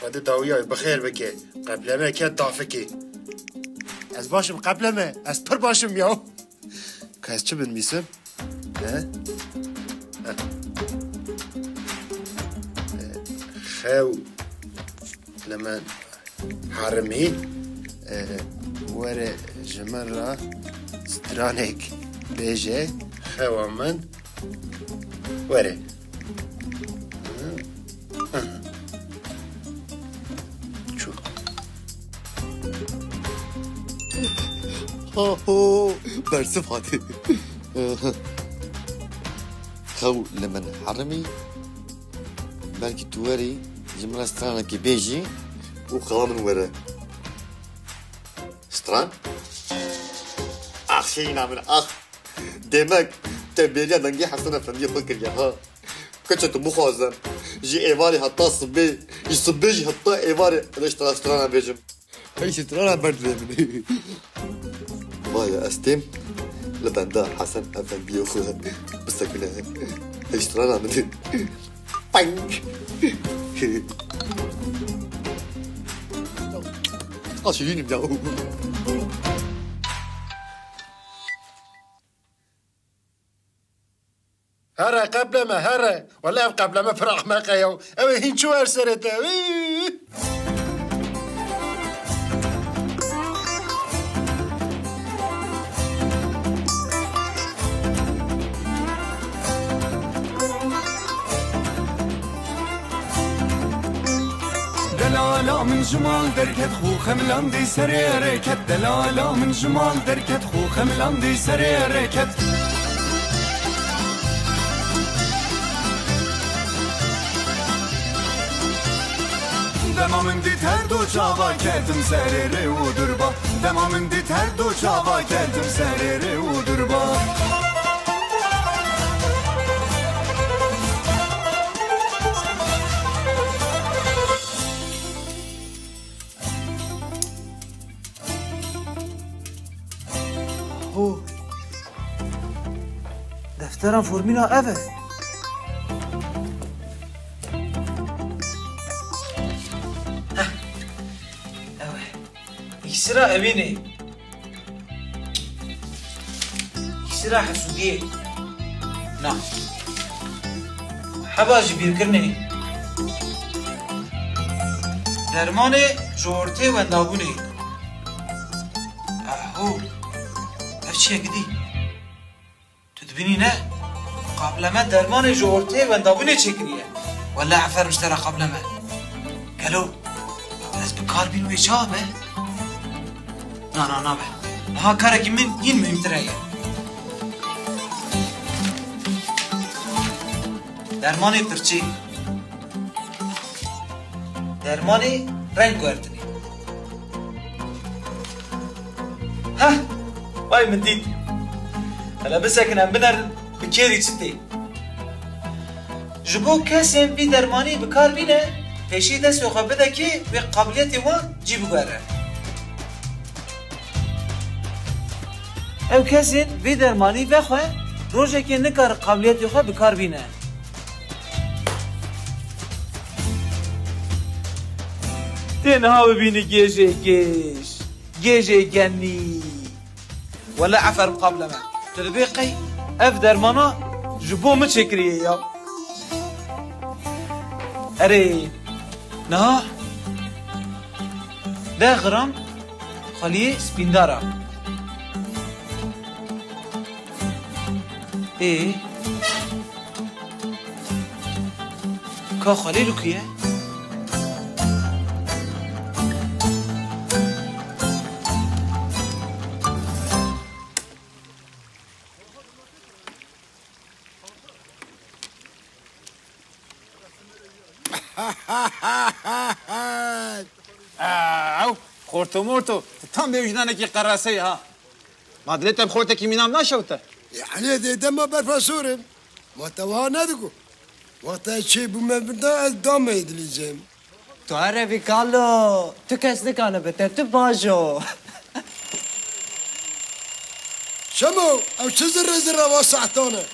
خود داویای بخیر بکه قبلمه که دافکی از باشم قبلمه از پر باشم یاو که از چه بنویسم؟ خو لما حرمي ورا جمرة سترانك بيجي خوا من ورا شو هو برسف هاتي خو لمن حرمي بلكي تواري جمرة سترانك بيجي وخوا من ورا ستران أخشينا من أخ دمك تبيليا دنجي حسنا فندي فكر يا ها كنت مخازن جي ايواري حتى صبي يصبيجي حتى ايواري ليش ترى سترانا بيجم هاي سترانا برد مني بايا استيم لبندا حسن افندي اخوها بس كنا هاي سترانا مني بانك عشرين بداو هرا قبل ما هرا ولا قبل ما فرح ما قيو او هين شو ارسلته دلالا من جمال دركت خو خملان دي سري ركت دلالا من جمال دركت خو خملان دي سري ركت دما من دي تردو چاوا کردم سريري و دربا دما من دي تردو چاوا کردم سريري و دربا دفترم فرمینا اوه اكسرا اميني اكسرا حسوديه نعم حباجي بيركرني درماني جورتي وندابوني اهو افشي قدي تدبيني نه قبل ما درمان جورتي وندابوني چكريه ولا عفر مشترى قبل ما قالوا از بكار بينو يشابه نه به ها کارکی من این مهمتره درمانی پرچی درمانی رنگ گردنی ها وای من دید هلا بسکنم بنر بکیری چتی جبو کسی بی درمانی بکار بینه پیشی دست و بده که به قابلیتی وان جی بگره او کسی بی درمانی بخواه روشه که نکار قابلیتی خواه بکار بینه تنها ببینی گیجه گنی ولا عفر قبل ما تدبيقي اف درمانا جبو ما تشكريه يا اري نه ده غرام خليه سبيندارا ايه كا خليلو كيه خورتو مورتو تام بوجدانك قراسي ها ما دريت بخورتك يمينام ناشوته يعني دي دم برفاسورم ما توها ندقو وقتا چه بومه بدا دام يدليزم تو عربي قالو تو كاس نكانه بتت باجو شمو او چه زر واسعتانه